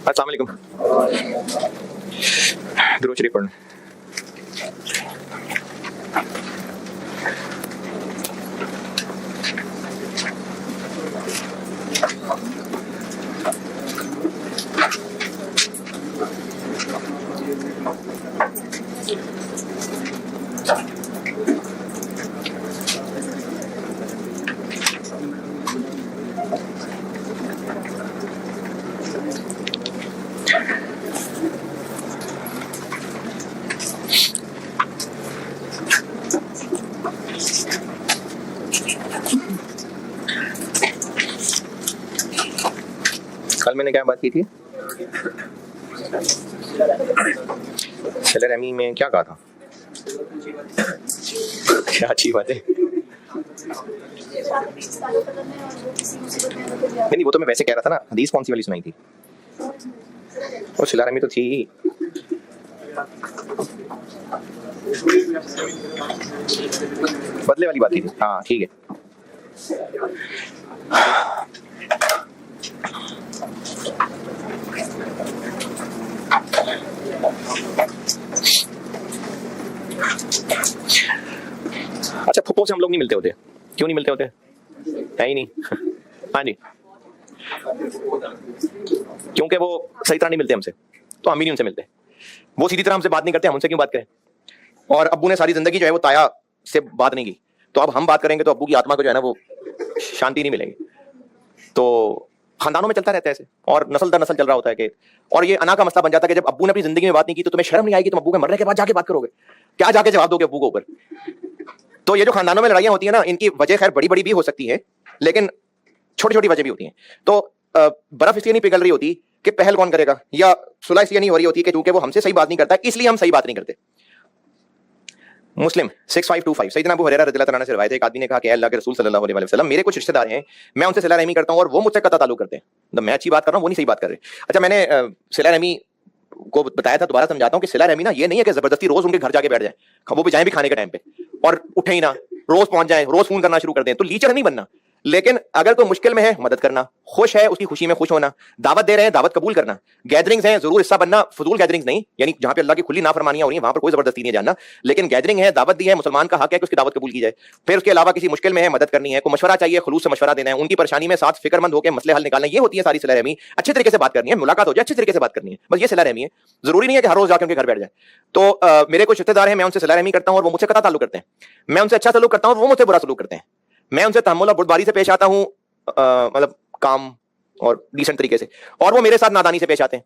अस्सलाम वालेकुम। दुरूद शरीफ पढ़ना। कल मैंने क्या बात की थी? सेलर एमी में क्या कहा था? क्या अच्छी बात है। नहीं, वो तो मैं वैसे कह रहा था ना। हदीस कौन सी वाली सुनाई थी? वो सेलर एमी तो थी ही। बदले वाली बात थी। हाँ ठीक है। अच्छा, फुप्पो से हम लोग नहीं मिलते होते। क्यों नहीं मिलते होते? है ही नहीं। हाँ जी, क्योंकि वो सही तरह नहीं मिलते हमसे, तो हम भी नहीं उनसे मिलते। वो सीधी तरह हमसे बात नहीं करते, हम उनसे क्यों बात करें? और अब्बू ने सारी जिंदगी जो है वो ताया से बात नहीं की, तो अब हम बात करेंगे तो अब्बू की आत्मा को जो है ना वो शांति नहीं मिलेगी। तो खानदानों में चलता रहता है ऐसे, और नस्ल दर नस्ल चल रहा होता है कि, और ये अना का मसला बन जाता है कि जब अब्बू ने अपनी जिंदगी में बात नहीं की तो तुम्हें शर्म नहीं आएगी? तुम अब्बू के मरने के बाद जाके बात करोगे? क्या जाके जवाब दोगे अब्बू को ऊपर? तो ये जो खानदानों में लड़ाइयां होती है ना, इनकी वजह खैर बड़ी बड़ी भी हो सकती है, लेकिन छोटी छोटी वजह भी होती है। तो बर्फ इसलिए नहीं पिघल रही होती कि पहल कौन करेगा, या सुलह इसलिए नहीं हो रही होती कि क्योंकि वो हमसे सही बात नहीं करता, इसलिए हम सही बात नहीं करते। मुस्लिम 6525 सैयदना अबू हुरैरा रज़ियल्लाहु अन्हु से रिवायत है, एक आदमी ने कहा कि अल्लाह के रसूल सल्लल्लाहु अलैहि वसल्लम, मेरे कुछ रिश्तेदार हैं, मैं उनसे सिला रहमी करता हूं और वो मुझसे कता ताल्लुक करते हैं। तो मैं अच्छी बात कर रहा हूं, वो नहीं सही बात कर रहे। अच्छा, मैंने सिला रहमी को बताया था, दोबारा समझाता हूं कि सिला रहमी ना ये नहीं है कि जबरदस्ती रोज उनके घर जाके बैठ जाए, वो भी जाए भी खाने के टाइम पे, और उठे ही ना, रोज पहुंच जाए, रोज फोन करना शुरू कर दें, तो लीचर नहीं बनना। लेकिन अगर कोई मुश्किल में है मदद करना, खुश है उसकी खुशी में खुश होना, दावत दे रहे हैं दावत कबूल करना, गैदरिंग्स हैं जरूर हिस्सा बनना, फजूल गैदरिंग्स नहीं, यानी जहां पे अल्लाह की खुली नाफरमानियां हो रही हैं वहां पर कोई जबरदस्ती नहीं जानना, लेकिन गैदरिंग है, दावत दी है, मुसलमान का हक है कि उसकी दावत कबूल की जाए। फिर उसके अलावा किसी मुश्किल में है मदद करनी है, कोई मशवरा चाहिए खुलूस से मशवरा देना है, उनकी परेशानी में साथ फिक्रमंद होकर मसले हल निकालना, ये होती है सारी सिला रहमी। अच्छे तरीके से बात करनी है, मुलाकात हो जाए अच्छे तरीके से बात करनी है, बस ये सिला रहमी है। जरूरी नहीं है कि हर रोज जाकर उनके घर बैठ जाए। तो मेरे कुछ रिश्तेदार हैं, मैं उनसे सिला रहमी करता हूं और वो मुझसे कता ताल्लुक करते हैं। मैं उनसे अच्छा सलूक करता हूं और वो मुझसे बुरा सलूक करते हैं। मैं उनसे तहम्मुल और बुर्दबारी से पेश आता हूं, मतलब काम और डिसेंट तरीके से, और वो मेरे साथ नादानी से पेश आते हैं।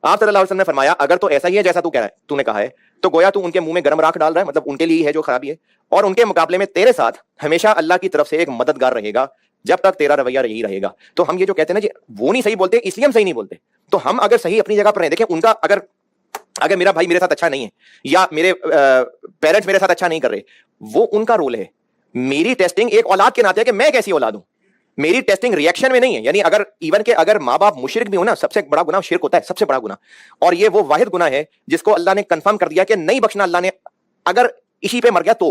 आप सल्लल्लाहु अलैहि वसल्लम ने फरमाया, अगर तो ऐसा ही है जैसा तू कह रहा है, तूने कहा है, तो गोया तू उनके मुंह में गर्म राख डाल रहा है, मतलब उनके लिए है जो खराबी है, और उनके मुकाबले में तेरे साथ हमेशा अल्लाह की तरफ से एक मददगार रहेगा जब तक तेरा रवैया यही रहेगा। तो हम ये जो कहते हैं ना जी, वो नहीं सही बोलते, इसलिए हम सही नहीं बोलते। तो हम अगर सही अपनी जगह पर रहें, देखें उनका अगर अगर मेरा भाई मेरे साथ अच्छा नहीं है, या मेरे पेरेंट्स मेरे साथ अच्छा नहीं कर रहे, वो उनका रोल है। मेरी टेस्टिंग एक औलाद के नाते है कि मैं कैसी औलाद हूं। मेरी टेस्टिंग रिएक्शन में नहीं है, यानी अगर इवन के अगर माँ बाप मुशरिक भी हो ना, सबसे बड़ा गुनाह शिर्क होता है, सबसे बड़ा गुनाह, और ये वो वाहिद गुनाह है जिसको अल्लाह ने कंफर्म कर दिया कि नहीं बख्शना अल्लाह ने। अगर इसी पे मर गया तो,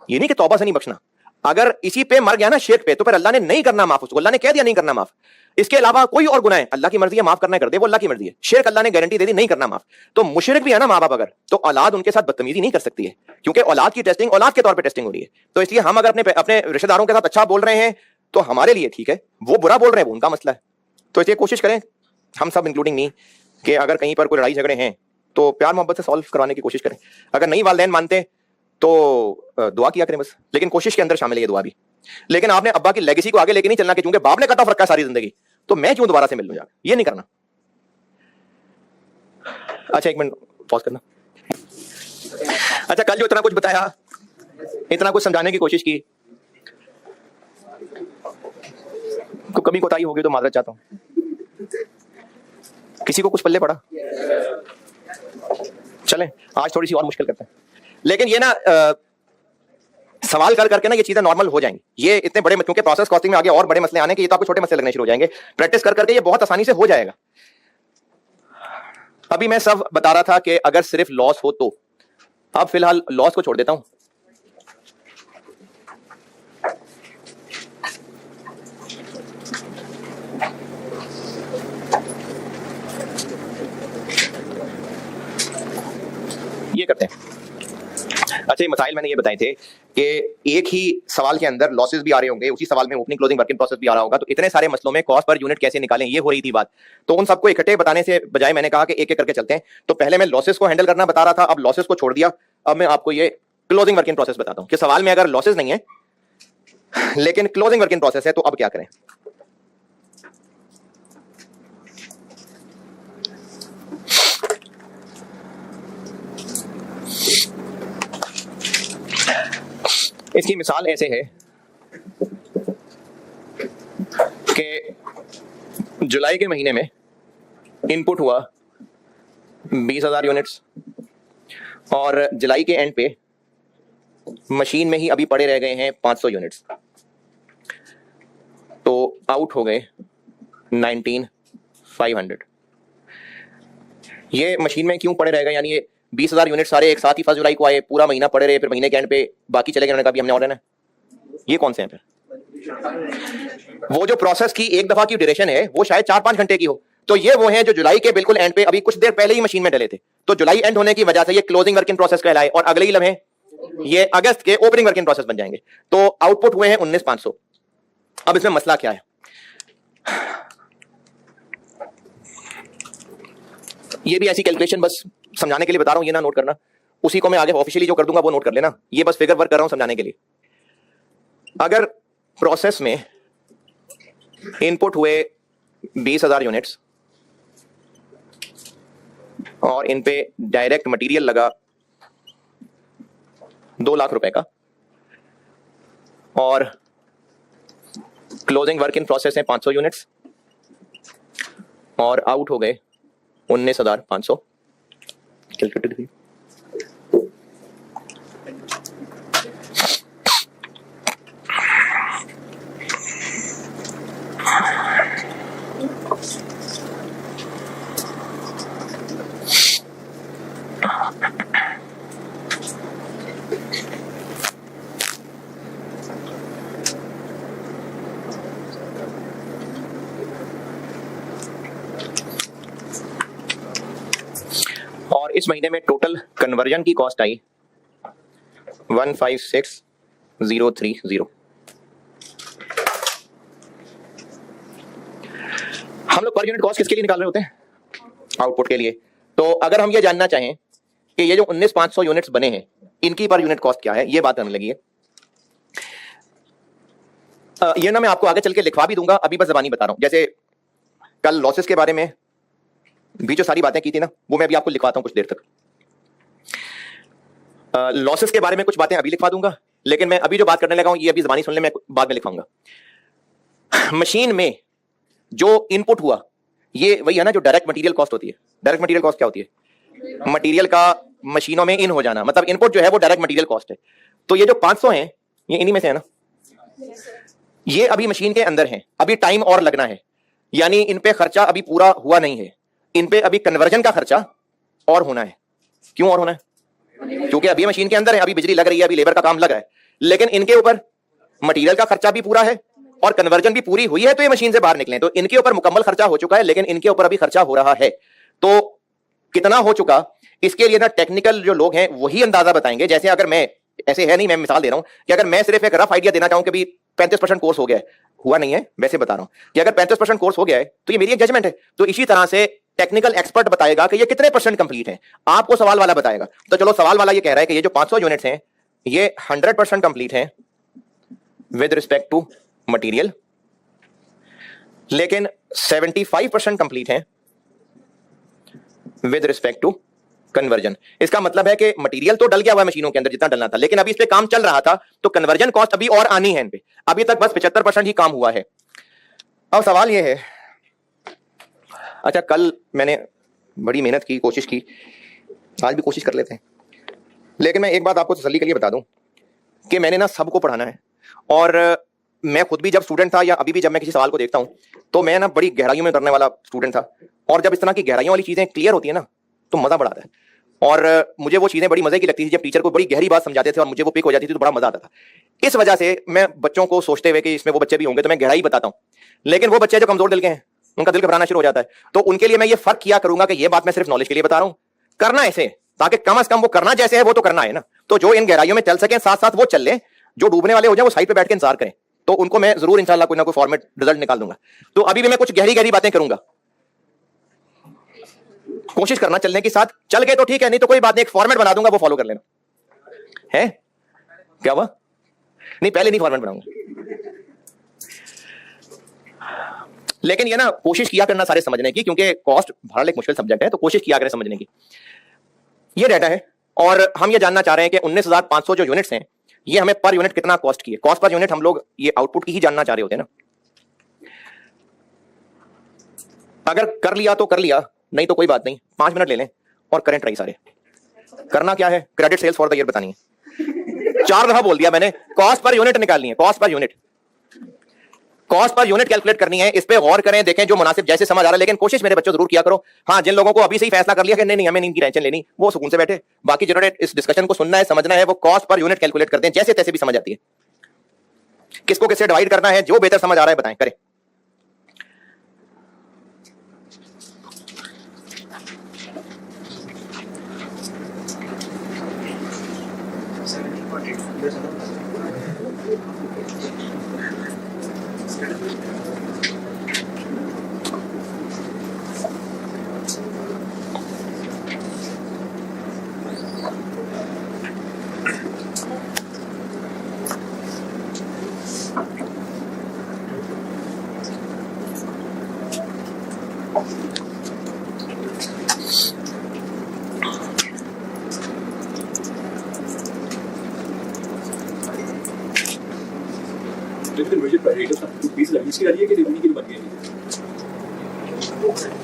ये नहीं कि तौबा से नहीं बख्शना, अगर इसी पे मर गया ना शिर्क पे, तो फिर अल्लाह ने नहीं करना माफ, उसको अल्लाह ने कह दिया नहीं करना माफ। इसके अलावा कोई और गुनाह है, अल्लाह की मर्जी है माफ करना है कर दे, वो अल्लाह की मर्जी है। शिर्क अल्लाह ने गारंटी दे दी नहीं करना माफ। तो मुशरिक भी है ना माँ बाप अगर, तो औलाद उनके साथ बदतमीजी नहीं कर सकती है, क्योंकि औलाद की टेस्टिंग औलाद के तौर पर टेस्टिंग हो रही है। तो इसलिए हम अगर अपने अपने रिश्तेदारों के साथ अच्छा बोल रहे हैं तो हमारे लिए ठीक है, वो बुरा बोल रहे हैं वो उनका मसला है। तो इसलिए कोशिश करें हम सब इंक्लूडिंग मी कि अगर कहीं पर कोई लड़ाई झगड़े हैं तो प्यार मोहब्बत से सॉल्व करवाने की कोशिश करें। अगर नहीं वालिदैन मानते तो दुआ किया करें बस, लेकिन कोशिश के अंदर शामिल है ये दुआ भी। लेकिन आपने अब्बा की लेगेसी को आगे लेके नहीं चलना कि चूंकि बाप ने कट ऑफ रखा है सारी जिंदगी, तो मैं क्यों दोबारा से मिल लूं जाकर, ये नहीं करना। अच्छा, एक मिनट पॉज करना। अच्छा, कल जो इतना कुछ बताया, इतना कुछ समझाने की कोशिश की, को कमी कोताही होगी तो माजरत चाहता हूं। किसी को कुछ पल्ले पड़ा? चलें आज थोड़ी सी और मुश्किल करते हैं, लेकिन ये ना सवाल कर करके ना ये चीजें नॉर्मल हो जाएंगी। ये इतने बड़े, क्योंकि प्रोसेस कॉस्टिंग में आगे और बड़े मसले आने के, ये तो आपको छोटे मसले लगने शुरू हो जाएंगे। प्रैक्टिस कर करके ये बहुत आसानी से हो जाएगा। अभी मैं सब बता रहा था कि अगर सिर्फ लॉस हो तो, अब फिलहाल लॉस को छोड़ देता हूं। करते हैं। अच्छा, ये मसाइल मैंने ये बताए थे कि एक ही सवाल के अंदर लॉसेस भी आ रहे होंगे, उसी सवाल में ओपनिंग क्लोजिंग वर्किंग प्रोसेस भी आ रहा होगा, तो इतने सारे मसलों में कॉस्ट पर यूनिट कैसे निकालें ये हो रही थी बात। तो उन सबको इकट्ठे बताने से बजाय मैंने कहा कि एक एक करके चलते हैं। तो पहले मैं लॉसेस को हैंडल करना बता रहा था, अब लॉसेस को छोड़ दिया, अब मैं आपको ये क्लोजिंग वर्किंग प्रोसेस बताता हूं कि सवाल में अगर लॉसेस नहीं है लेकिन क्लोजिंग वर्किंग प्रोसेस है तो अब क्या करें। इसकी मिसाल ऐसे है कि जुलाई के महीने में इनपुट हुआ 20,000 यूनिट्स और जुलाई के एंड पे मशीन में ही अभी पड़े रह गए हैं 500 यूनिट्स, तो आउट हो गए 19,500। ये मशीन में क्यों पड़े रह गए, यानी ये 20,000 यूनिट सारे एक साथ ही 1 जुलाई को आए, पूरा महीना पड़े रहे, फिर महीने के एंड पे बाकी चले गए, उन्होंने कहा भी हमने और लेना। ये कौन से हैं फिर? वो जो प्रोसेस की एक दफा की ड्यूरेशन है वो शायद 4-5 घंटे की हो, तो ये वो हैं जो जुलाई के बिल्कुल एंड पे अभी कुछ देर पहले ही मशीन में डले थे, तो जुलाई एंड होने की वजह से ये क्लोजिंग वर्किंग प्रोसेस कहलाए और अगले ही लम्हे ये अगस्त के ओपनिंग वर्किंग प्रोसेस बन जाएंगे। तो आउटपुट हुए हैं 19,500। अब इसमें मसला क्या है, ये भी ऐसी कैलकुलेशन बस समझाने के लिए बता रहा हूं, ये ना नोट करना, उसी को मैं आगे ऑफिशियली जो कर दूंगा वो नोट कर लेना, ये बस फिगर वर्क कर रहा हूं समझाने के लिए। अगर प्रोसेस में इनपुट हुए 20,000 यूनिट्स और इन पे डायरेक्ट मटेरियल लगा 2 लाख रुपए का और क्लोजिंग वर्क इन प्रोसेस है 500 यूनिट्स और आउट हो गए 19,500। कैलकुलेटर देखिए, और इस महीने में टोटल कन्वर्जन की कॉस्ट आई 156,030। हम लोग पर यूनिट कॉस्ट किसके लिए निकाल रहे होते हैं? आउटपुट के लिए। तो अगर हम ये जानना चाहें कि ये जो 19,500 यूनिट्स बने हैं इनकी पर यूनिट कॉस्ट क्या है, ये बात करने लगी है। ये ना मैं आपको आगे चल के लिखवा भी दूंगा, अभी बस ज़बानी बता रहा हूं। जैसे कल लॉसेस के बारे में भी जो सारी बातें की थी ना वो मैं अभी आपको लिखवाता हूं कुछ देर तक। लॉसेस के बारे में कुछ बातें अभी लिखवा दूंगा, लेकिन मैं अभी जो बात करने लगा हूं ये अभी ज़बानी सुन ले, मैं बाद में लिखवाऊंगा। मशीन में जो इनपुट हुआ ये वही है ना जो डायरेक्ट मटेरियल कॉस्ट होती है। डायरेक्ट मटेरियल कॉस्ट क्या होती है? मटेरियल का मशीनों में इन हो जाना, मतलब इनपुट जो है वो डायरेक्ट मटेरियल कॉस्ट है। तो ये जो 500 हैं ये इन्हीं में से है ना, ये अभी मशीन के अंदर हैं, अभी टाइम और लगना है, यानी इन पे खर्चा अभी पूरा हुआ नहीं है, इन पे अभी कन्वर्जन का खर्चा और होना है। क्यों और होना है? क्योंकि अभी मशीन के अंदर है, अभी बिजली लग रही है, अभी लेबर का काम लगा है, लेकिन इनके ऊपर मटेरियल का खर्चा भी पूरा है और कन्वर्जन भी पूरी हुई है, तो ये मशीन से बाहर निकले, तो इनके ऊपर मुकम्मल खर्चा हो चुका है, लेकिन इनके ऊपर अभी खर्चा हो रहा है। तो कितना हो चुका इसके लिए ना टेक्निकल जो लोग हैं वही अंदाजा बताएंगे। जैसे अगर मैं, ऐसे है नहीं, मैं मिसाल दे रहा हूं कि अगर मैं सिर्फ एक रफ आइडिया देना चाहूं कि भी 35% कोर्स हो गया है, हुआ नहीं है, वैसे बता रहा हूं कि अगर 35% कोर्स हो गया है तो ये मेरी एक जजमेंट है। तो इसी तरह से टेक्निकल एक्सपर्ट बताएगा कि ये कितने परसेंट कंप्लीट है, आपको सवाल वाला बताएगा। तो चलो सवाल वाला ये कह रहा है कि ये जो 500 यूनिट्स हैं ये 100% कंप्लीट है विद रिस्पेक्ट टू मटेरियल, लेकिन 75% कंप्लीट है विद रिस्पेक्ट टू कन्वर्जन। इसका मतलब है कि मटेरियल तो डल गया हुआ है मशीनों के अंदर जितना डलना था, लेकिन अभी इस पे काम चल रहा था, तो कन्वर्जन कॉस्ट अभी और आनी है इन पे। अभी तक बस 75% ही काम हुआ है। अब सवाल ये है, अच्छा कल मैंने बड़ी मेहनत की, कोशिश की, आज भी कोशिश कर लेते हैं, लेकिन मैं एक बात आपको तसल्ली के लिए बता दूं कि मैंने ना सबको पढ़ाना है, और मैं खुद भी जब स्टूडेंट था या अभी भी जब मैं किसी सवाल को देखता हूं तो मैं ना बड़ी गहराइयों में करने वाला स्टूडेंट था, और जब इस तरह की गहराइयों वाली चीजें क्लियर होती है ना तो मजा बड़ा आता है। और मुझे वो चीजें बड़ी मजे की लगती थी जब टीचर को बड़ी गहरी बात समझाते थे और मुझे वो पिक हो जाती थी तो बड़ा मजा आता था। इस वजह से मैं बच्चों को सोचते हुए कि इसमें वो बच्चे भी होंगे तो मैं गहराई बताता हूँ, लेकिन वो बच्चे जो कमजोर दिल के हैं उनका दिल घबराना शुरू हो जाता है, तो उनके लिए मैं ये फर्क किया करूंगा कि ये बात मैं सिर्फ नॉलेज के लिए बता रहा हूँ। करना ऐसे ताकि कम से कम वो करना जैसे है वो तो करना है ना। तो जो इन गहराइयों में चल सके साथ साथ वो चल ले, जो डूबने वाले हो जाए वो साइड पे बैठ के इंतजार करें। तो उनको मैं जरूर इंशाल्लाह कोई ना कोई फॉर्मेट रिजल्ट निकाल दूंगा। तो अभी भी मैं कुछ गहरी गहरी बातें करूंगा, कोशिश करना चलने के साथ। चल गए तो ठीक है, नहीं तो कोई बात नहीं, एक फॉर्मेट बना दूंगा, वो फॉलो कर लेना है। क्या हुआ? नहीं पहले नहीं फॉर्मेट बनाऊंगा, लेकिन ये ना कोशिश किया करना सारे समझने की, क्योंकि कॉस्ट बहरहाल एक मुश्किल सब्जेक्ट है, तो कोशिश किया करें समझने की। ये डाटा है और हम ये जानना चाह रहे हैं कि 19,500 जो यूनिट्स हैं ये हमें पर यूनिट कितना कॉस्ट की है। कॉस्ट पर यूनिट हम लोग ये आउटपुट की ही जानना चाह रहे होते हैं ना। अगर कर लिया तो कर लिया, नहीं तो कोई बात नहीं, 5 मिनट ले लें और करेंट ट्राई सारे। करना क्या है, credit sales for the year बतानी है। 4 दफा बोल दिया मैंने, कॉस्ट पर यूनिट निकालनी है, cost per unit, cost per unit calculate करनी है। इस पे गौर करें, देखें जो मुनासिब जैसे समझ आ रहा है, लेकिन कोशिश मेरे बच्चों जरूर किया करो। हाँ, जिन लोगों को अभी से ही फैसला कर लिया कि नहीं नहीं हमें इनकी टेंशन लेनी, वो सुकून से बैठे। बाकी जिन्होंने इस डिस्कशन को सुनना है, समझना है, वो कॉस्ट पर यूनिट कैलकुलेट करते हैं, जैसे तैसे भी समझ आती है। किसको किससे डिवाइड करना है, जो बेहतर समझ आ रहा है बताएं, करें।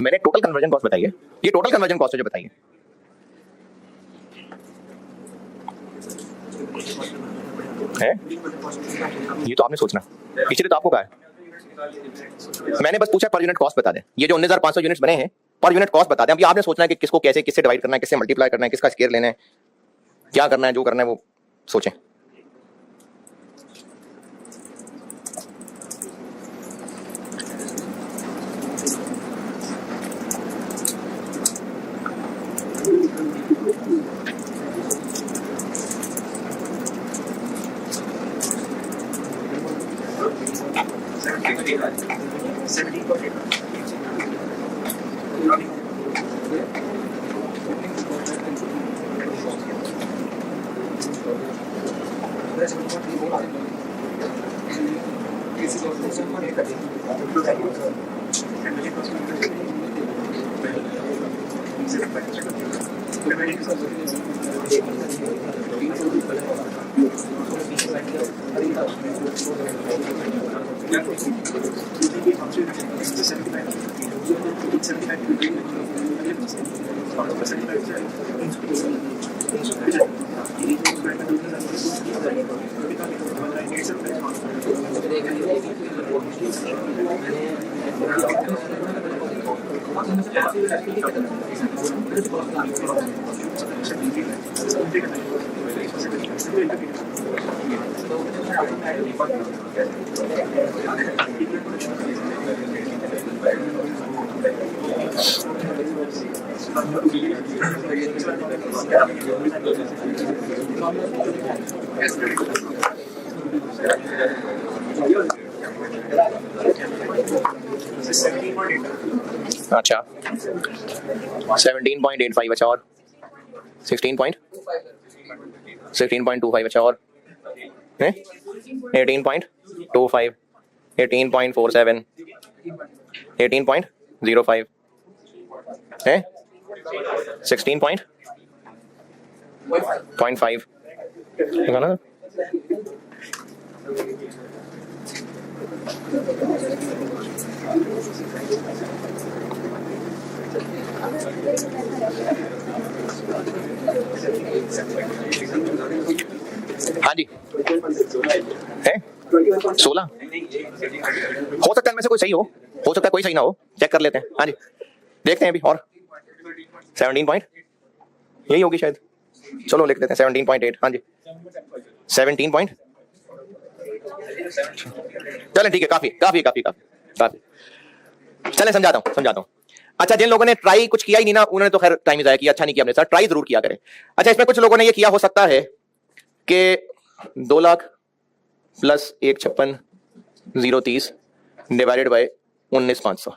मैंने टोटल कन्वर्जन कॉस्ट बताई है, ये टोटल कन्वर्जन कॉस्ट है जो बताई है। ये तो आपने सोचना, इसलिए तो आपको कहा है। मैंने बस पूछा पर यूनिट कॉस्ट बता दें। ये जो 19,500 यूनिट्स बने हैं पर यूनिट कॉस्ट बता दें। अभी आपने सोचना है कि किसको कैसे, किससे डिवाइड करना है, किससे मल्टीप्लाई करना है, किसका स्केयर लेना है, क्या करना है, जो करना है वो सोचें। अच्छा 17.85, अच्छा और 16.25, अच्छा और 18.25, 18.47, 18.05 है 16.5 ना। हाँ जी है 16, हो सकता है इनमें से कोई सही हो सकता है कोई सही ना हो, चेक कर लेते हैं। हाँ जी देखते हैं अभी। और 17 पॉइंट यही होगी शायद, चलो लिख देते हैं 17.8। हाँ जी 17 पॉइंट, चलें ठीक है, काफी काफी काफी काफी काफी। चलें समझाता हूँ। अच्छा, जिन लोगों ने ट्राई कुछ किया ही नहीं ना, उन्होंने तो खैर टाइम जाया किया, अच्छा नहीं किया आपने सर, ट्राई जरूर किया करें। अच्छा, इसमें कुछ लोगों ने ये किया हो सकता है कि 2 लाख प्लस 1,56,030 डिवाइडेड बाय 19,500,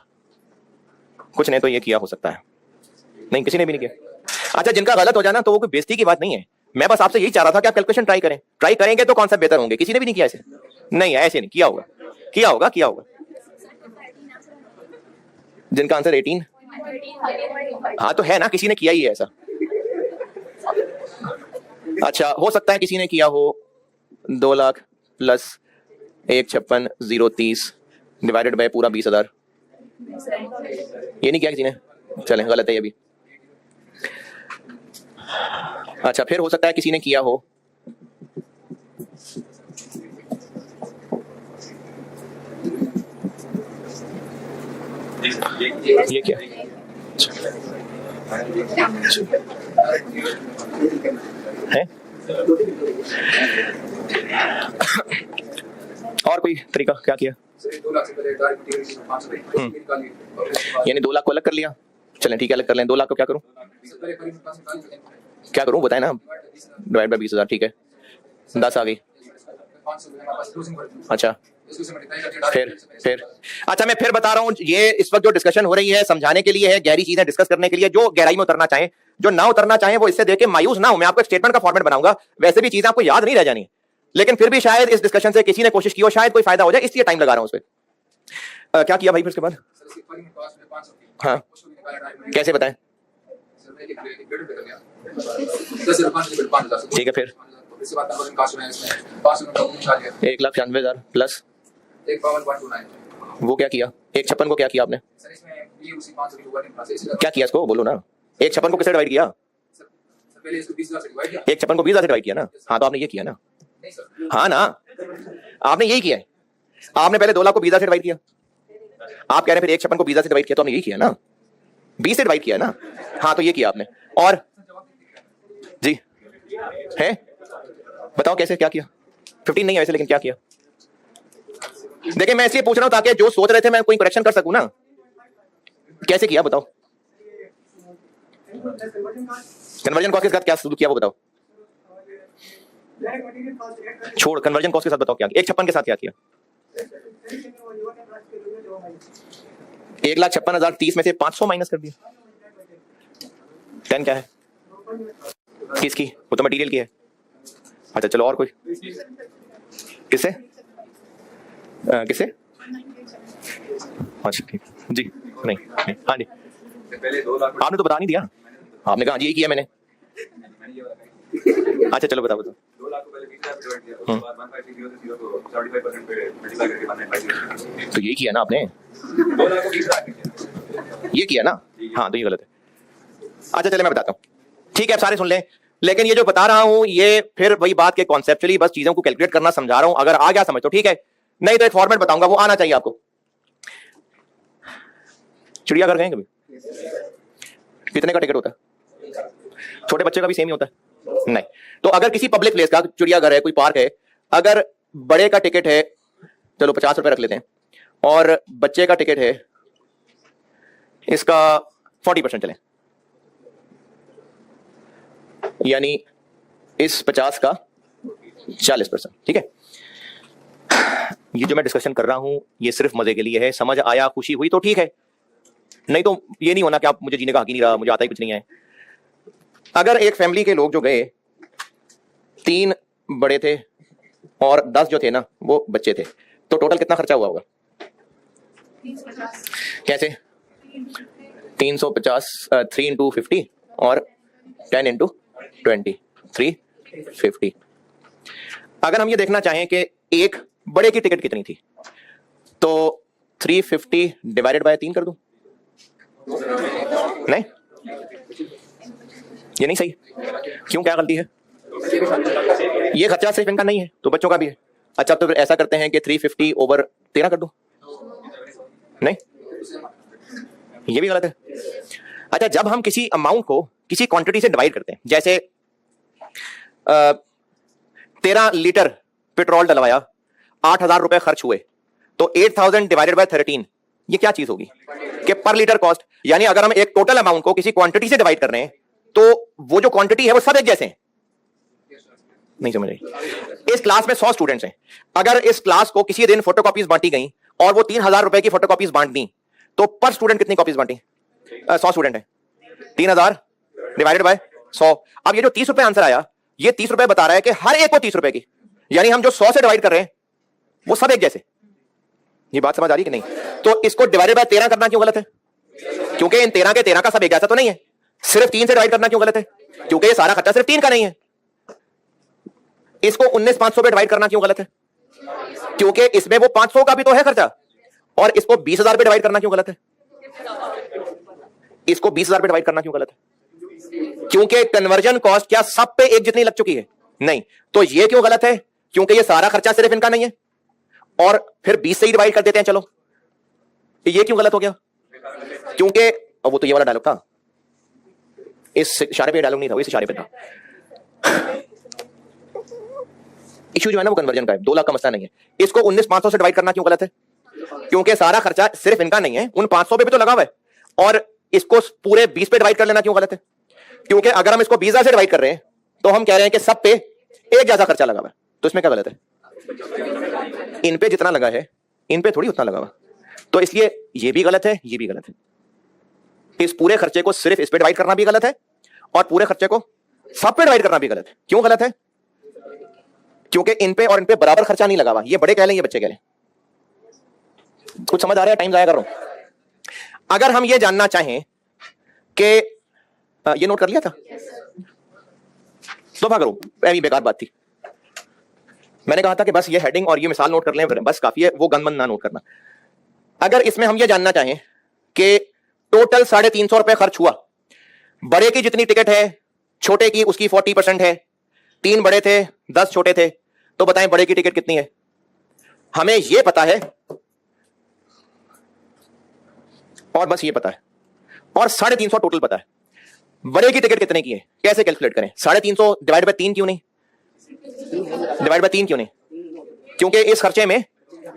कुछ ने तो ये किया हो सकता है। नहीं, किसी ने भी नहीं किया। अच्छा, जिनका गलत हो जाना तो वो कोई बेइज्जती की बात नहीं है, मैं बस आपसे यही चाह रहा था कि आप कैलकुलेशन ट्राई करें, ट्राई करेंगे तो कॉन्सेप्ट बेहतर होंगे। किसी ने भी नहीं किया ऐसे? नहीं, ऐसे नहीं किया होगा, किया होगा, किया होगा। जिनका आंसर 18, हाँ तो है ना, किसी ने किया ही है ऐसा। अच्छा, हो सकता है किसी ने किया हो 2 लाख प्लस 1,56,030 डिवाइडेड बाय पूरा 20,000, ये नहीं किया किसी ने, चले गलत है ये भी। अच्छा, फिर हो सकता है किसी ने किया हो ये क्या है? और कोई तरीका क्या किया? यानी 2 लाख को अलग कर लिया, चलें ठीक है, अलग कर लें। 2 लाख को क्या करूं, क्या करूं बताएं ना, डिवाइड बाय 20,000, ठीक है, 10 आ गई। अच्छा, फिर अच्छा, मैं फिर बता रहा हूं, ये इस वक्त जो डिस्कशन हो रही है समझाने के लिए है, गहरी चीजें डिस्कस करने के लिए। जो गहराई में उतरना चाहें, जो ना उतरना चाहें, वो इससे देख के मायूस ना हो। मैं आपको एक स्टेटमेंट का फॉर्मेट बनाऊंगा, वैसे भी चीजें आपको याद नहीं रह जानी, लेकिन फिर भी शायद इस डिस्कशन से किसी ने कोशिश की हो, शायद कोई फायदा हो जाए, इसलिए टाइम लगा रहा हूं उस पर। क्या किया भाई फिर उसके बाद? हाँ, कैसे बताएं? ठीक है, फिर 1,96,000 प्लस वो क्या किया? 1,56 को क्या किया आपने? क्या किया इसको बोलो ना, 1,56 को किससे डिवाइड किया? 1,56 को 20,000 से डिवाइड किया ना, हाँ तो आपने ये किया ना, हाँ ना, आपने यही किया है। आपने पहले 2 लाख को 20,000 से डिवाइड किया, आप कह रहे हैं फिर 1,56 को 20,000 से डिवाइड किया, तो आपने यही किया ना, 20 से डिवाइड किया ना, हाँ तो ये किया आपने। और जी है, बताओ कैसे, क्या किया? 15 नहीं है वैसे, लेकिन क्या किया? देखिए, मैं इसलिए पूछ रहा हूं ताकि जो सोच रहे थे मैं कोई करेक्शन कर सकूं ना। कैसे किया बताओ? कन्वर्जन कॉस्ट के साथ क्या शुरू किया वो बताओ। छोड़ कन्वर्जन कॉस्ट के साथ बताओ क्या किया? 1,56 के साथ क्या किया? 1,56,030 में से 500 माइनस कर दिया। 10 क्या है? किसकी? वो तो मटेरियल की है। अच्छा चलो, और कोई? किससे? किससे? अच्छा ठीक जी, नहीं हाँ जी, आपने तो बता नहीं दिया, आपने कहा यही किया मैंने। अच्छा चलो बताओ बताओ। 2 लाख को पहले 20,000 डिवाइड किया, उसके बाद 1,560 से 0 को 75% पे मल्टीप्लाई करके 1,950, तो यही किया ना आपने, 2 लाख को 20,000 किया, ये किया ना, हाँ तो ये गलत है। अच्छा चले मैं बताता हूँ, ठीक है आप सारे सुन लें, लेकिन ये जो बता रहा हूं ये फिर वही बात के कॉन्सेप्चुअली बस चीजों को कैलकुलेट करना समझा रहा हूं, अगर आ गया समझ तो ठीक है, नहीं तो एक फॉर्मेट बताऊंगा वो आना चाहिए आपको। चिड़ियाघर गए कभी? कितने का टिकट होता है? छोटे बच्चे का भी सेम ही होता है? नहीं। तो अगर किसी पब्लिक प्लेस का चिड़ियाघर है, कोई पार्क है, अगर बड़े का टिकट है चलो 50 रुपए रख लेते हैं, और बच्चे का टिकट है इसका 40% चले, यानी इस 50 का 40%, ठीक है। ये जो मैं डिस्कशन कर रहा हूं ये सिर्फ मजे के लिए है, समझ आया, खुशी हुई तो ठीक है, नहीं तो ये नहीं होना कि आप मुझे जीने का हक ही नहीं रहा, मुझे आता ही कुछ नहीं है। अगर एक फैमिली के लोग जो गए 3 बड़े थे और 10 जो थे ना वो बच्चे थे, तो टोटल कितना खर्चा हुआ होगा? कैसे? 350, 3 into 50 और 10 into 20, 350। अगर हम ये देखना चाहें कि एक बड़े की टिकट कितनी थी, तो 350 डिवाइडेड बाय 3 कर दूं? नहीं, ये नहीं सही। क्यों, क्या गलती है? ये खर्चा सिर्फ इनका नहीं है तो बच्चों का भी है। अच्छा तो फिर ऐसा करते हैं कि 350 ओवर 13 कर दूं? नहीं, ये भी गलत है। अच्छा, जब हम किसी अमाउंट को किसी क्वांटिटी से डिवाइड करते हैं, जैसे 13 लीटर पेट्रोल डलवाया, 8,000 रुपए खर्च हुए, तो 8,000 डिवाइडेड बाय 13 ये क्या चीज होगी कि पर लीटर कॉस्ट, यानी अगर हम एक टोटल अमाउंट को किसी क्वांटिटी से डिवाइड कर रहे हैं तो वो जो क्वांटिटी है वो सब एक जैसे हैं। नहीं समझ रही? इस क्लास में 100 स्टूडेंट्स हैं, अगर इस क्लास को किसी दिन फोटोकॉपीज बांटी गई और वो 3000 रुपए की फोटोकॉपीज बांटनी, तो पर स्टूडेंट कितनी कॉपीज बांटी? 100 स्टूडेंट है, 3000 डिवाइडेड बाय 100। अब ये जो 30 रुपए आंसर आया, ये 30 रुपए बता रहा है कि हर एक को 30 रुपए की, यानी हम जो 100 से डिवाइड कर रहे हैं वो सब एक जैसे। ये बात समझ आ रही कि नहीं? तो इसको डिवाइडेड बाय 13 करना क्यों गलत है? क्योंकि इन 13 के 13 का सब एक जैसा तो नहीं है। सिर्फ 3 से डिवाइड करना क्यों गलत है? क्योंकि ये सारा खर्चा सिर्फ 3 का नहीं है। इसको 19,500 पे डिवाइड करना क्यों गलत है? क्योंकि इसमें वो 500 का भी तो है खर्चा। और इसको 20,000 पे डिवाइड करना क्यों गलत है? इसको 20,000 पे डिवाइड करना क्यों गलत है? क्योंकि कन्वर्जन कॉस्ट क्या सब पे एक जितनी लग चुकी है? नहीं। तो ये क्यों गलत है? क्योंकि ये सारा खर्चा सिर्फ इनका नहीं है और फिर 20 से ही डिवाइड कर देते हैं। चलो, ये क्यों गलत हो गया? क्योंकि वो तो ये वाला डायलॉग था, इस इशारे पे डायलॉग नहीं था, वो इस इशारे पे था। इशू जो है ना वो कन्वर्जन का है, 2 लाख का मसला नहीं है। इसको 19,500 से डिवाइड करना क्यों गलत है? क्योंकि सारा खर्चा सिर्फ इनका नहीं है, उन 500 पे भी तो लगा हुआ है। और इसको पूरे 20 पे डिवाइड कर लेना क्यों गलत है? क्योंकि अगर हम इसको 20,000 से डिवाइड कर रहे हैं तो हम कह रहे हैं कि सब पे एक जैसा खर्चा लगा हुआ है, तो इसमें क्या गलत है? इन पे जितना लगा है इन पे थोड़ी उतना लगा हुआ, तो इसलिए ये भी गलत है, ये भी गलत है। इस पूरे खर्चे को सिर्फ इस पे डिवाइड करना भी गलत है और पूरे खर्चे को सब पे डिवाइड करना भी गलत है। क्यों गलत है? क्योंकि इन पे और इन पे बराबर खर्चा नहीं लगा हुआ। ये बड़े कह लें, ये बच्चे कह लें। कुछ समझ आ रहा है? टाइम जाया कर रहा हूं। अगर हम ये जानना चाहें कि ये नोट कर लिया था, तो करो, पहली बेकार बात थी। मैंने कहा था कि बस ये हेडिंग और ये मिसाल नोट कर लें, बस काफी है, वो गन ना नोट करना। अगर इसमें हम ये जानना चाहें कि टोटल 350 रुपए खर्च हुआ, बड़े की जितनी टिकट है छोटे की उसकी 40% है, 3 बड़े थे 10 छोटे थे, तो बताएं बड़े की टिकट कितनी है? हमें यह पता है और बस ये पता है, और 350 टोटल पता है। बड़े की टिकट कितने की है कैसे कैलकुलेट करें? 350 डिवाइड बाय 3 क्यों नहीं? डिवाइड बाय 3 क्यों नहीं? क्योंकि इस खर्चे में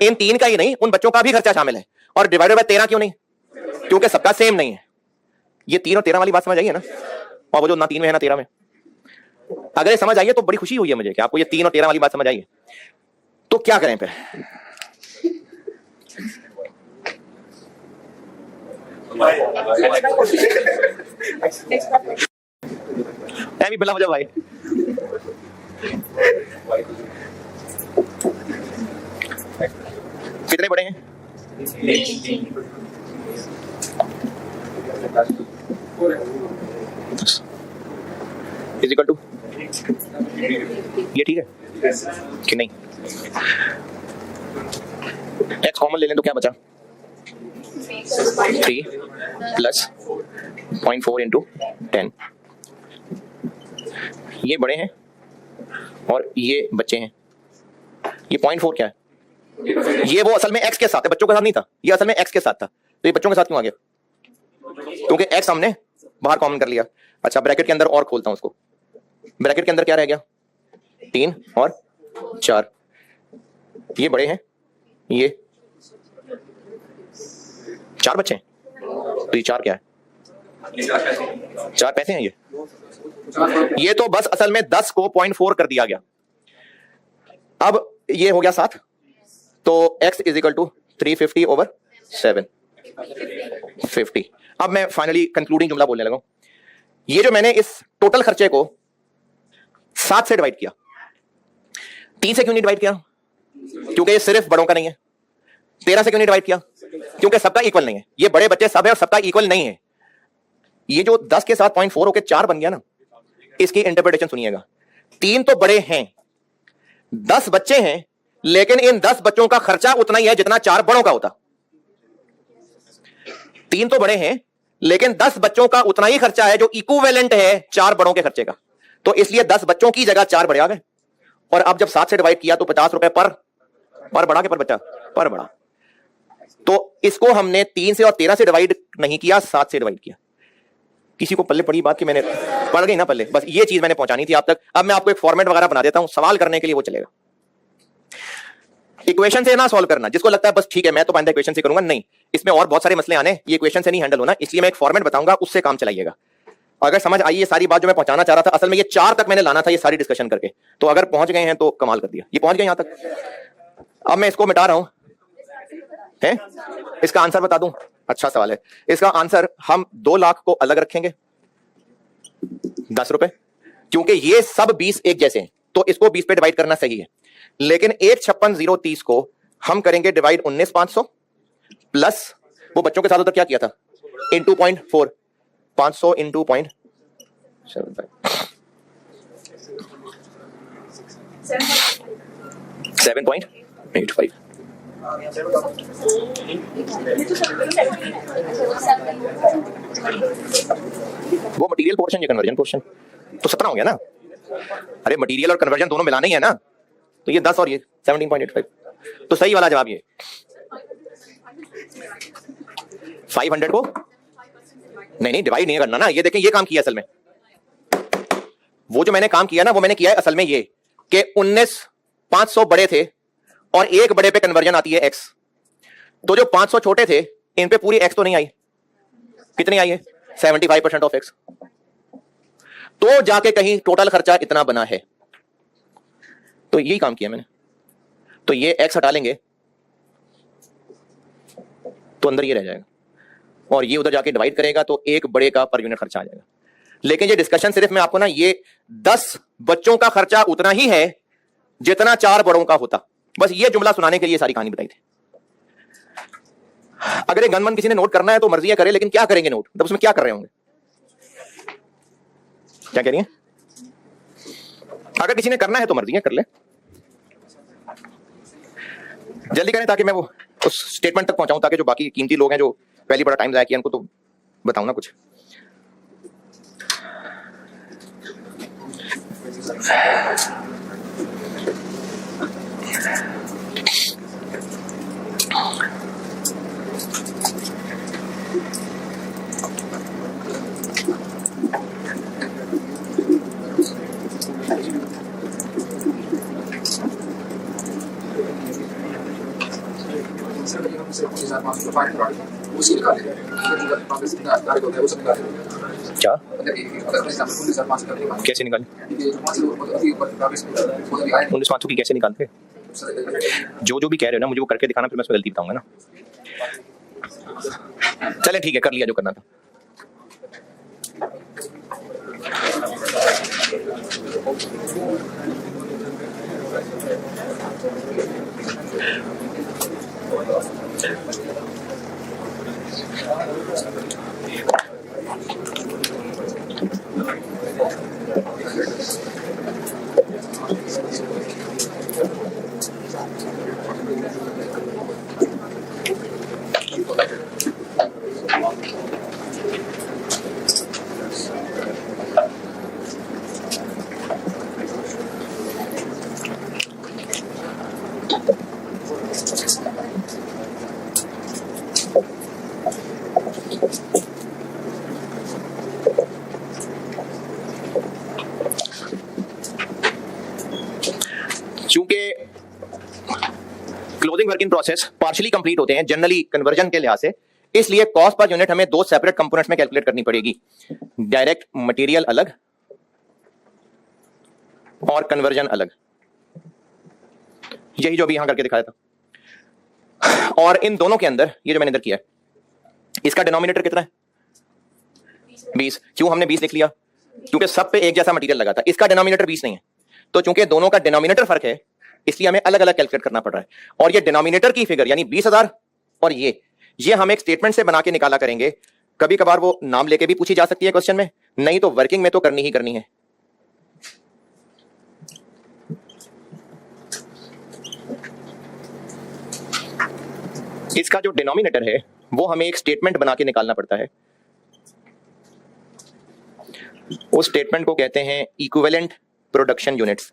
इन 3 का ही नहीं उन बच्चों का भी खर्चा शामिल है। और डिवाइडेड बाय 13 क्यों नहीं? क्योंकि सबका सेम नहीं है। ये 3 और 13 वाली बात समझ आई है ना? और वो जो ना 3 में है ना 13 में, अगर ये समझ आई है तो बड़ी खुशी हुई है मुझे कि आपको ये 3 और 13 वाली बात समझ आई है। तो क्या करें फिर? भी भला हो जाओ भाई। कितने बड़े हैं? इक्वल टू, ये ठीक है कि नहीं? एक्स कॉमन ले लें तो क्या बचा? 3 प्लस 0.4 इंटू 10। ये बड़े हैं और ये बच्चे हैं। ये 0.4 क्या है? ये वो असल में x के साथ है, बच्चों के साथ नहीं था। ये असल में x के साथ था, तो ये बच्चों के साथ क्यों आ गया? क्योंकि x हमने बाहर कॉमन कर लिया। अच्छा, ब्रैकेट के अंदर और खोलता हूं उसको। ब्रैकेट के अंदर क्या रह गया? 3 और 4। ये बड़े हैं, ये 4 बच्चे हैं, तो ये 4 क्या है? 4 पैसे हैं। ये तो बस असल में 10 को 0.4 कर दिया गया। अब ये हो गया 7, तो x is equal to 350 over 7, 50। अब मैं फाइनली कंक्लूडिंग जुमला बोलने लगा। ये जो मैंने इस टोटल खर्चे को 7 से डिवाइड किया, 3 से क्यों नहीं डिवाइड किया? क्योंकि ये सिर्फ बड़ों का नहीं है। 13 से क्यों नहीं डिवाइड किया? क्योंकि सबका इक्वल नहीं है। ये बड़े बच्चे सब है और सबका इक्वल नहीं है। ये जो 10 के साथ 0.4 होकर 4 बन गया ना, इसकी इंटरप्रिटेशन सुनिएगा। 3 तो बड़े हैं, 10 बच्चे हैं, लेकिन इन 10 बच्चों का खर्चा उतना ही है जितना 4 बड़ों का होता। 3 तो बड़े हैं, लेकिन 10 बच्चों का उतना ही खर्चा है जो इक्विवेलेंट है 4 बड़ों के खर्चे का। तो इसलिए 10 बच्चों की जगह 4 बड़े आ गए। और अब जब 7 से डिवाइड किया तो 50 रुपए पर बड़ा के पर बच्चा पर बड़ा। तो इसको हमने 3 से और 13 से डिवाइड नहीं किया, 7 से डिवाइड किया। किसी को पल्ले पड़ी बात कि मैंने पढ़ गई ना पल्ले? बस ये चीज मैंने पहुंचानी थी आप तक। अब मैं आपको एक फॉर्मेट वगैरह बना देता हूं, सवाल करने के लिए वो चलेगा। इक्वेशन से ना सॉल्व करना, जिसको लगता है बस ठीक है मैं तो पाइंदा इक्वेशन से करूंगा, नहीं, इसमें और बहुत सारे मसले आने, ये इक्वेशन से नहीं हैंडल होना, इसलिए मैं एक फॉर्मेट बताऊंगा, उससे काम चलाइएगा। अगर समझ आई ये सारी बात जो मैं पहुंचाना चाह रहा था, असल में ये 4 तक मैंने लाना था ये सारी डिस्कशन करके, तो अगर पहुंच गए हैं तो कमाल कर दिया, ये पहुंच गए यहां तक। अब मैं इसको मिटा रहा हूं, है इसका आंसर बता दूं, अच्छा सवाल है। इसका आंसर हम 2 लाख को अलग रखेंगे 10 रुपए, क्योंकि ये सब 20 एक जैसे हैं, तो इसको 20 पे डिवाइड करना सही है। लेकिन 156,030 को हम करेंगे डिवाइड 19,500 प्लस वो बच्चों के साथ उधर क्या किया था इंटू 0.4, 500 इंटू 0.75, 7.85। वो मटेरियल पोर्शन, ये कन्वर्जन पोर्शन, तो 17 हो गया ना। अरे मटेरियल और कन्वर्जन दोनों मिलाना ही है ना, तो ये 10 और ये 17.85, तो सही वाला जवाब ये 500 को नहीं डिवाइड नहीं करना ना। ये देखें ये काम किया असल में, वो जो मैंने काम किया ना वो मैंने किया है असल में ये कि 19,500 बड़े थे और एक बड़े पे कन्वर्जन आती है x, तो जो 500 छोटे थे इन पे पूरी x तो नहीं आई, कितनी आई है 75% ऑफ x, तो जाके कहीं टोटल खर्चा इतना बना है, तो यही काम किया मैंने। तो ये x हटा लेंगे तो अंदर ये रह जाएगा और ये उधर जाके डिवाइड करेगा तो एक बड़े का पर यूनिट खर्चा आ जाएगा। लेकिन ये डिस्कशन सिर्फ मैं आपको ना ये 10 बच्चों का खर्चा उतना ही है जितना 4 बड़ों का होता, बस ये जुमला सुनाने के लिए सारी कहानी बताई थी। अगर ये गन किसी ने नोट करना है तो मर्जी है करे, लेकिन क्या करेंगे नोट, मतलब उसमें क्या कर रहे होंगे, क्या कह रही है? अगर किसी ने करना है तो मर्जी है कर ले, जल्दी करें ताकि मैं वो उस स्टेटमेंट तक पहुंचाऊं, ताकि जो बाकी कीमती लोग हैं जो पहली बड़ा टाइम जाया किया उनको तो बताऊं ना कुछ। उसी निकाले क्या क्या कैसे निकाले 19,500 की कैसे निकालते? जो भी कह रहे हो ना मुझे वो करके दिखाना, फिर मैं उसमें गलती बताऊंगा ना। चले ठीक है, कर लिया जो करना था। चूंकि closing work in process partially complete होते हैं जनरली कन्वर्जन के लिहाज से, इसलिए कॉस्ट पर यूनिट हमें 2 सेपरेट कंपोनेंट्स में कैलकुलेट करनी पड़ेगी, डायरेक्ट मटेरियल अलग और कन्वर्जन अलग, यही जो अभी यहां करके दिखाया था। और इन दोनों के अंदर ये जो मैंने इधर किया है, इसका डिनोमिनेटर कितना है 20। क्यों हमने 20 लिख लिया? क्योंकि सब पे एक जैसा मटेरियल लगा था। इसका डिनोमिनेटर 20 नहीं है, तो चूंकि दोनों का डिनोमिनेटर फर्क है इसलिए हमें अलग अलग कैलकुलेट करना पड़ रहा है। और ये डिनोमिनेटर की फिगर यानी 20,000 और ये हम एक स्टेटमेंट से बना के निकाला करेंगे। कभी कभार वो नाम लेके भी पूछी जा सकती है क्वेश्चन में, नहीं तो वर्किंग में तो करनी ही करनी है। इसका जो डिनोमिनेटर है वो हमें एक स्टेटमेंट बना के निकालना पड़ता है। उस स्टेटमेंट को कहते हैं equivalent production units.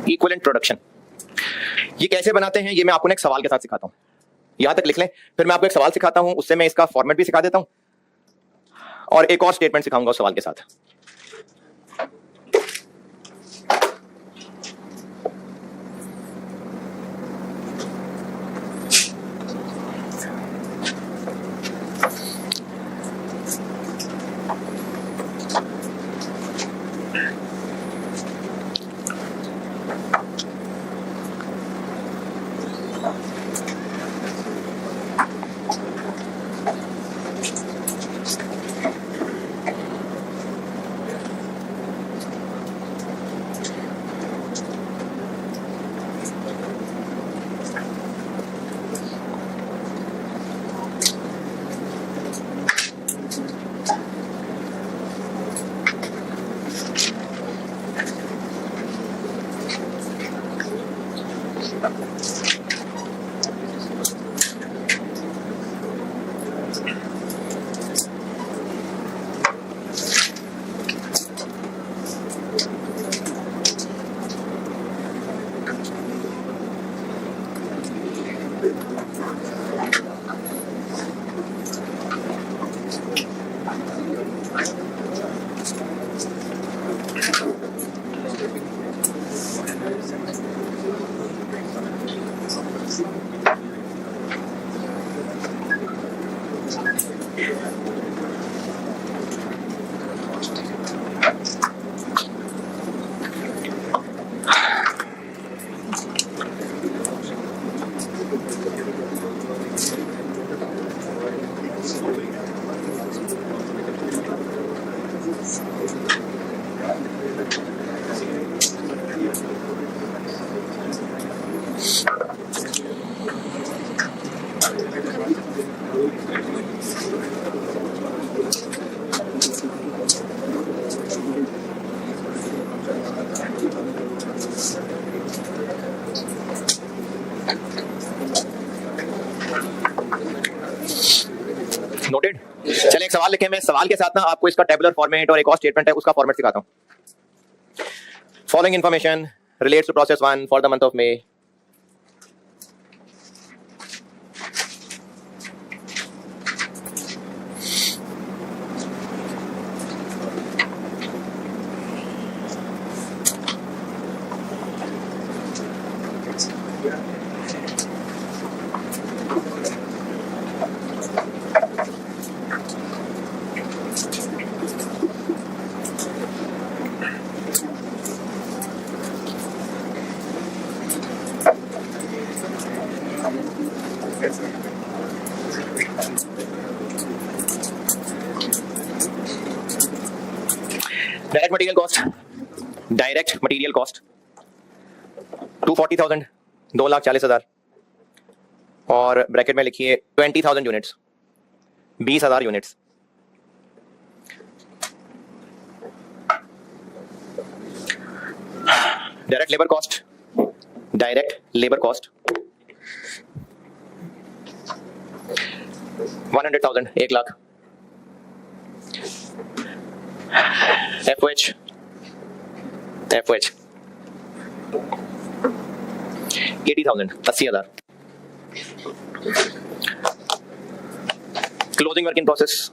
Equivalent production ये कैसे बनाते हैं ये मैं आपको एक सवाल के साथ सिखाता हूं, यहां तक लिख लें। फिर मैं आपको एक सवाल सिखाता हूं, उससे मैं इसका फॉर्मेट भी सिखा देता हूं और एक और स्टेटमेंट सिखाऊंगा उस सवाल के साथ। नोटेड। चलिए एक सवाल लिखे, मैं सवाल के साथ ना आपको इसका टेबुलर फॉर्मेट और एक और स्टेटमेंट है उसका फॉर्मेट सिखाता हूं। Following information relates to process 1 for the month of May. Direct material cost, direct material cost 240,000, 2,40,000 और ब्रैकेट में लिखिए 20,000 units, 20,000 units. Direct labour cost, direct labour cost 100,000, 1,00,000। FOH 80,000, 80,000। Closing work in process,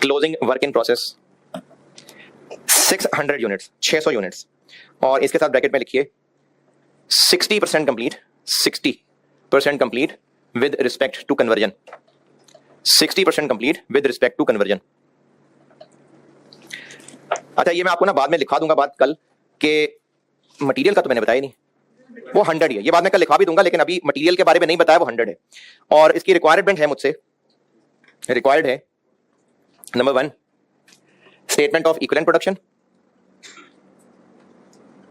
closing work in process 600 units, 600 units और इसके साथ bracket में लिखिए 60% complete, 60% complete with respect to conversion, 60% complete with respect to conversion. अच्छा ये मैं आपको ना बाद में लिखा दूंगा बात कल के मटेरियल का तो मैंने बताया नहीं, वो 100 ही है। ये बाद में कल लिखा भी दूंगा लेकिन अभी मटेरियल के बारे में नहीं बताया, वो 100 है। और इसकी रिक्वायरमेंट है मुझसे, रिक्वायर्ड है number 1 statement of equivalent production,